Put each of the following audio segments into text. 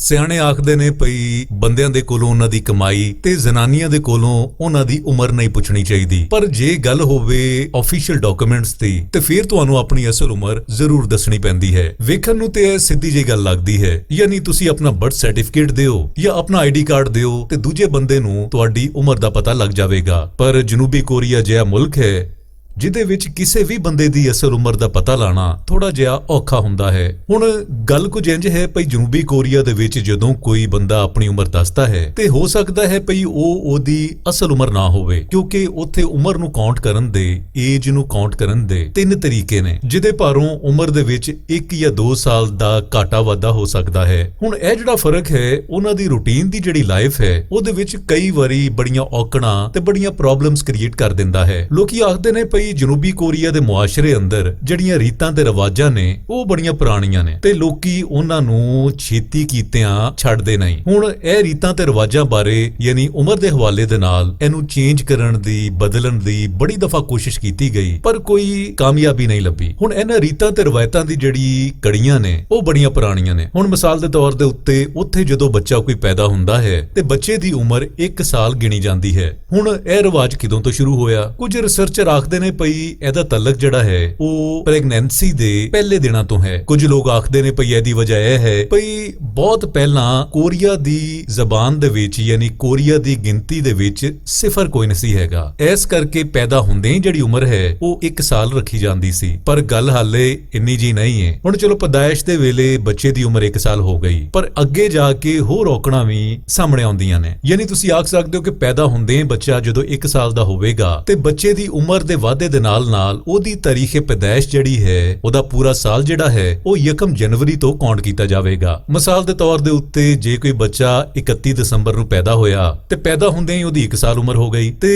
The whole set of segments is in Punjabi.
ਸਿਆਣੇ ਆਖਦੇ ਨੇ ਭਈ ਬੰਦਿਆਂ ਦੇ ਕੋਲੋਂ ਉਹਨਾਂ ਦੀ ਕਮਾਈ ਤੇ ਜ਼ਨਾਨੀਆਂ ਦੇ ਕੋਲੋਂ ਉਹਨਾਂ ਦੀ ਉਮਰ ਨਹੀਂ ਪੁੱਛਣੀ ਚਾਹੀਦੀ। ਪਰ ਜੇ ਗੱਲ ਹੋਵੇ ਆਫੀਸ਼ੀਅਲ ਡਾਕੂਮੈਂਟਸ ਦੀ ਤੇ ਫਿਰ ਤੁਹਾਨੂੰ ਆਪਣੀ ਅਸਲ ਉਮਰ ਜ਼ਰੂਰ ਦੱਸਣੀ ਪੈਂਦੀ ਹੈ। ਵੇਖਣ ਨੂੰ ਤੇ ਇਹ ਸਿੱਧੀ ਜਿਹੀ ਗੱਲ ਲੱਗਦੀ ਹੈ, ਯਾਨੀ ਤੁਸੀਂ ਆਪਣਾ ਬਰਥ ਸਰਟੀਫਿਕੇਟ ਦਿਓ ਜਾਂ ਆਪਣਾ ਆਈਡੀ ਕਾਰਡ ਦਿਓ ਤੇ ਦੂਜੇ ਬੰਦੇ ਨੂੰ ਤੁਹਾਡੀ ਉਮਰ ਦਾ ਪਤਾ ਲੱਗ ਜਾਵੇਗਾ। ਪਰ ਜਨੂਬੀ ਕੋਰੀਆ ਜਿਹਾ ਮੁਲਕ ਹੈ ਜਿਹਦੇ ਵਿੱਚ ਕਿਸੇ ਵੀ ਬੰਦੇ ਦੀ ਅਸਲ ਉਮਰ ਦਾ ਪਤਾ ਲਾਣਾ ਥੋੜਾ ਜਿਹਾ ਔਖਾ ਹੁੰਦਾ ਹੈ। ਹੁਣ ਗੱਲ ਕੁਝ ਇੰਜ ਹੈ ਭਈ ਜਨੂਬੀ ਕੋਰੀਆ ਦੇ ਵਿੱਚ ਜਦੋਂ ਕੋਈ ਬੰਦਾ ਆਪਣੀ ਉਮਰ ਦੱਸਦਾ ਹੈ ਤੇ ਹੋ ਸਕਦਾ ਹੈ ਭਈ ਉਹਦੀ ਅਸਲ ਉਮਰ ਨਾ ਹੋਵੇ, ਕਿਉਂਕਿ ਉੱਥੇ ਉਮਰ ਨੂੰ ਕਾਊਂਟ ਕਰਨ ਦੇ, ਏਜ ਨੂੰ ਕਾਊਂਟ ਕਰਨ ਦੇ 3 ਤਰੀਕੇ ਨੇ, ਜਿਹਦੇ ਭਾਰੋਂ ਉਮਰ ਦੇ ਵਿੱਚ 1 ਜਾਂ 2 ਸਾਲ ਦਾ ਘਾਟਾ ਵਾਧਾ ਹੋ ਸਕਦਾ ਹੈ। ਹੁਣ ਇਹ ਜਿਹੜਾ ਫਰਕ ਹੈ ਉਹਨਾਂ ਦੀ ਰੂਟੀਨ ਦੀ ਜਿਹੜੀ ਲਾਈਫ ਹੈ ਉਹਦੇ ਵਿੱਚ ਕਈ ਵਾਰੀ ਬੜੀਆਂ ਔਕੜਾਂ ਤੇ ਬੜੀਆਂ ਪ੍ਰੋਬਲਮਸ ਕ੍ਰੀਏਟ ਕਰ ਦਿੰਦਾ ਹੈ। ਲੋਕੀ ਆਖਦੇ ਨੇ ਭਈ ਜਨੂਬੀ ਕੋਰੀਆ ਦੇ ਮੁਆਸ਼ਰੇ ਅੰਦਰ ਜਿਹੜੀਆਂ ਰੀਤਾਂ ਤੇ ਰਿਵਾਜਾਂ ਨੇ ਉਹ ਬੜੀਆਂ ਪੁਰਾਣੀਆਂ ਨੇ ਤੇ ਲੋਕੀ ਉਹਨਾਂ ਨੂੰ ਛੇਤੀ ਕੀਤਿਆਂ ਛੱਡਦੇ ਨਹੀਂ। ਹੁਣ ਇਹ ਰੀਤਾਂ ਤੇ ਰਿਵਾਜਾਂ ਬਾਰੇ ਯਾਨੀ ਉਮਰ ਦੇ ਹਵਾਲੇ ਦੇ ਨਾਲ ਇਹਨੂੰ ਚੇਂਜ ਕਰਨ ਦੀ, ਬਦਲਣ ਦੀ ਬੜੀ ਦਫਾ ਕੋਸ਼ਿਸ਼ ਕੀਤੀ ਗਈ ਪਰ ਕੋਈ ਕਾਮਯਾਬੀ ਨਹੀਂ ਲੱਭੀ। ਹੁਣ ਇਹਨਾਂ ਰੀਤਾਂ ਤੇ ਰਵਾਇਤਾਂ ਦੀ ਜਿਹੜੀ ਕੜੀਆਂ ਨੇ ਉਹ ਬੜੀਆਂ ਪੁਰਾਣੀਆਂ ਨੇ। ਹੁਣ ਮਿਸਾਲ ਦੇ ਤੌਰ ਦੇ ਉੱਤੇ ਉੱਥੇ ਜਦੋਂ ਬੱਚਾ ਕੋਈ ਪੈਦਾ ਹੁੰਦਾ ਹੈ ਤੇ ਬੱਚੇ ਦੀ ਉਮਰ 1 ਸਾਲ ਗਿਣੀ ਜਾਂਦੀ ਹੈ। ਹੁਣ ਇਹ ਰਿਵਾਜ ਕਿਦੋਂ ਤੋਂ ਸ਼ੁਰੂ ਹੋਇਆ? ਕੁਝ ਰਿਸਰਚਰ ਆਖਦੇ ਨੇ ਭਈ ਇਹਦਾ ਤਲਕ ਜਿਹੜਾ ਹੈ ਉਹ ਪ੍ਰੈਗਨੈਂਸੀ ਦੇ ਪਹਿਲੇ ਦਿਨਾਂ ਤੋਂ ਹੈ। ਕੁਝ ਲੋਕ ਆਖਦੇ ਨੇ ਭਈ ਇਹਦੀ ਵਜ੍ਹਾ ਇਹ ਹੈ ਭਈ ਬਹੁਤ ਪਹਿਲਾਂ ਕੋਰੀਆ ਦੀ ਜ਼ਬਾਨ ਦੇ ਵਿੱਚ ਯਾਨੀ ਕੋਰੀਆ ਦੀ ਗਿਣਤੀ ਦੇ ਵਿੱਚ 0 ਕੋਈ ਨਹੀਂ ਸੀ ਹੈਗਾ, ਇਸ ਕਰਕੇ ਪੈਦਾ ਹੁੰਦੇ ਹੀ ਜਿਹੜੀ ਉਮਰ ਹੈ ਉਹ 1 ਸਾਲ ਰੱਖੀ ਜਾਂਦੀ ਸੀ। ਪਰ ਗੱਲ ਹਾਲੇ ਇੰਨੀ ਜੀ ਨਹੀਂ ਹੈ। ਹੁਣ ਚਲੋ ਪੈਦਾਇਸ਼ ਦੇ ਵੇਲੇ ਬੱਚੇ ਦੀ ਉਮਰ 1 ਸਾਲ ਹੋ ਗਈ, ਪਰ ਅੱਗੇ ਜਾ ਕੇ ਹੋਰ ਔਕੜਾਂ ਵੀ ਸਾਹਮਣੇ ਆਉਂਦੀਆਂ ਨੇ। ਯਾਨੀ ਤੁਸੀਂ ਆਖ ਸਕਦੇ ਹੋ ਕਿ ਪੈਦਾ ਹੁੰਦੇ ਬੱਚਾ ਜਦੋਂ 1 ਸਾਲ ਦਾ ਹੋਵੇਗਾ ਤੇ ਬੱਚੇ ਦੀ ਉਮਰ ਦੇ ਵਾਧੇ ਦੇ ਨਾਲ ਉਹਦੀ ਤਾਰੀਖ ਪੈਦਾਇਸ਼ ਜਿਹੜੀ ਹੈ ਉਹਦਾ ਪੂਰਾ ਸਾਲ ਜਿਹੜਾ ਹੈ ਉਹ 1 ਜਨਵਰੀ ਤੋਂ ਕਾਊਂਟ ਕੀਤਾ ਜਾਵੇਗਾ। ਮਿਸਾਲ ਦੇ ਤੌਰ ਦੇ ਉੱਤੇ ਜੇ ਕੋਈ ਬੱਚਾ 31 ਦਸੰਬਰ ਨੂੰ ਪੈਦਾ ਹੋਇਆ ਤੇ ਪੈਦਾ ਹੁੰਦੇ ਹੀ ਉਹਦੀ 1 ਸਾਲ ਉਮਰ ਹੋ ਗਈ ਤੇ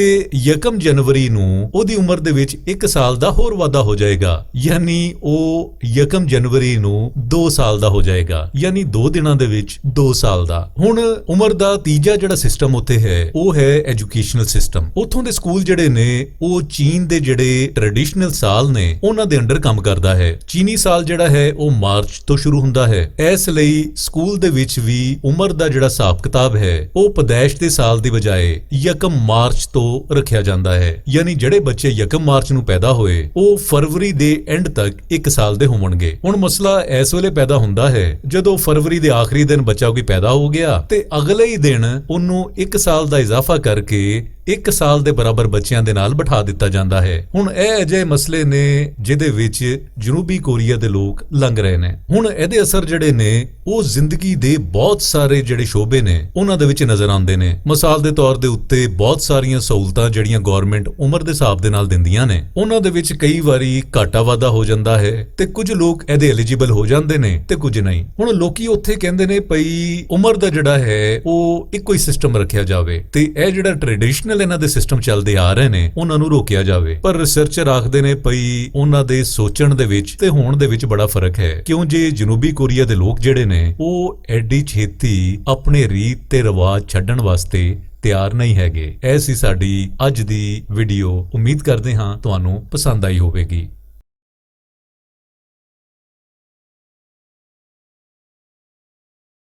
1 ਜਨਵਰੀ ਨੂੰ ਉਹਦੀ ਉਮਰ ਦੇ ਵਿੱਚ 1 ਸਾਲ ਦਾ ਹੋਰ ਵਾਧਾ ਹੋ ਜਾਏਗਾ, ਯਾਨੀ ਉਹ 1 ਜਨਵਰੀ ਨੂੰ 2 ਸਾਲ ਦਾ ਹੋ ਜਾਏਗਾ, ਯਾਨੀ 2 ਦਿਨਾਂ ਦੇ ਵਿੱਚ 2 ਸਾਲ ਦਾ। ਹੁਣ ਉਮਰ ਦਾ ਤੀਜਾ ਜਿਹੜਾ ਸਿਸਟਮ ਉੱਥੇ ਹੈ ਉਹ ਹੈ ਐਜੂਕੇਸ਼ਨਲ ਸਿਸਟਮ। ਉੱਥੋਂ ਦੇ ਸਕੂਲ ਜਿਹੜੇ ਨੇ ਉਹ ਚੀਨ ਦੇ ਜਿਹੜੇ ਟ੍ਰੈਡੀਸ਼ਨਲ ਸਾਲ ਨੇ ਉਹਨਾਂ ਦੇ ਅੰਡਰ ਕੰਮ ਕਰਦਾ ਹੈ। ਚੀਨੀ ਸਾਲ ਜਿਹੜਾ ਹੈ ਉਹ ਮਾਰਚ ਤੋਂ ਸ਼ੁਰੂ ਹੁੰਦਾ ਹੈ। ਇਸ ਲਈ ਸਕੂਲ ਦੇ ਵਿੱਚ ਵੀ ਉਮਰ ਦਾ ਜਿਹੜਾ ਹਿਸਾਬ ਕਿਤਾਬ ਹੈ ਉਹ ਪੈਦਾਇਸ਼ ਦੇ ਸਾਲ ਦੀ ਬਜਾਏ 1 ਮਾਰਚ ਤੋਂ ਰੱਖਿਆ ਜਾਂਦਾ ਹੈ। ਯਾਨੀ ਜਿਹੜੇ ਬੱਚੇ 1 ਮਾਰਚ ਨੂੰ ਪੈਦਾ ਹੋਏ ਉਹ ਫਰਵਰੀ ਦੇ ਐਂਡ ਤੱਕ 1 ਸਾਲ ਦੇ ਹੋਣਗੇ। ਹੁਣ ਮਸਲਾ ਇਸ ਵੇਲੇ ਪੈਦਾ ਹੁੰਦਾ ਹੈ ਜਦੋਂ ਫਰਵਰੀ ਦੇ ਆਖਰੀ ਦਿਨ ਬੱਚਾ ਕੋਈ ਪੈਦਾ ਹੋ ਗਿਆ ਤੇ ਅਗਲੇ ਹੀ ਦਿਨ ਉਹਨੂੰ 1 ਸਾਲ ਦਾ ਇਜ਼ਾਫਾ ਕਰਕੇ 1 ਸਾਲ ਦੇ ਬਰਾਬਰ ਬੱਚਿਆਂ ਦੇ ਨਾਲ ਬਿਠਾ ਦਿੱਤਾ ਜਾਂਦਾ ਹੈ। ਹੁਣ ਇਹ ਅਜਿਹੇ ਮਸਲੇ ਨੇ ਜਿਹਦੇ ਵਿੱਚ ਜਨੂਬੀ ਕੋਰੀਆ ਦੇ ਲੋਕ ਲੰਘ ਰਹੇ ਨੇ। ਹੁਣ ਇਹਦੇ ਅਸਰ ਜਿਹੜੇ ਨੇ ਉਹ ਜ਼ਿੰਦਗੀ ਦੇ ਬਹੁਤ ਸਾਰੇ ਜਿਹੜੇ ਸ਼ੋਬੇ ਨੇ ਉਹਨਾਂ ਦੇ ਵਿੱਚ ਨਜ਼ਰ ਆਉਂਦੇ ਨੇ। ਮਿਸਾਲ ਦੇ ਤੌਰ ਦੇ ਉੱਤੇ ਬਹੁਤ ਸਾਰੀਆਂ ਸਹੂਲਤਾਂ ਜਿਹੜੀਆਂ ਗਵਰਨਮੈਂਟ ਉਮਰ ਦੇ ਹਿਸਾਬ ਦੇ ਨਾਲ ਦਿੰਦੀਆਂ ਨੇ ਉਹਨਾਂ ਦੇ ਵਿੱਚ ਕਈ ਵਾਰੀ ਘਾਟਾ ਵਾਧਾ ਹੋ ਜਾਂਦਾ ਹੈ ਤੇ ਕੁਝ ਲੋਕ ਇਹਦੇ ਐਲੀਜੀਬਲ ਹੋ ਜਾਂਦੇ ਨੇ ਤੇ ਕੁਝ ਨਹੀਂ। ਹੁਣ ਲੋਕੀ ਉੱਥੇ ਕਹਿੰਦੇ ਨੇ ਭਈ ਉਮਰ ਦਾ ਜਿਹੜਾ ਹੈ ਉਹ ਇੱਕੋ ਹੀ ਸਿਸਟਮ ਰੱਖਿਆ ਜਾਵੇ ਤੇ ਇਹ ਜਿਹੜਾ ਟ੍ਰੈਡੀਸ਼ਨਲ ਇਹਨਾਂ ਦੇ ਸਿਸਟਮ ਚੱਲਦੇ ਆ ਰਹੇ ਨੇ ਉਹਨਾਂ ਨੂੰ ਰੋਕਿਆ ਜਾਵੇ। ਪਰ ਰਿਸਰਚਰ ਆਖਦੇ ਨੇ ਭਈ ਉਹਨਾਂ ਦੇ ਸੋਚਣ ਦੇ ਵਿੱਚ ਤੇ ਹੋਣ ਦੇ ਵਿੱਚ ਬੜਾ ਫਰਕ ਹੈ, ਕਿਉਂ ਜੇ ਜਨੂਬੀ ਕੋਰੀਆ ਦੇ ਲੋਕ ਜਿਹੜੇ ਨੇ ਉਹ ਐਡੀ ਛੇਤੀ ਆਪਣੇ ਰੀਤ ਤੇ ਰਿਵਾਜ ਛੱਡਣ ਵਾਸਤੇ ਤਿਆਰ ਨਹੀਂ ਹੈਗੇ। ਇਹ ਸੀ ਸਾਡੀ ਅੱਜ ਦੀ ਵੀਡੀਓ। ਉਮੀਦ ਕਰਦੇ ਹਾਂ ਤੁਹਾਨੂੰ ਪਸੰਦ ਆਈ ਹੋਵੇਗੀ।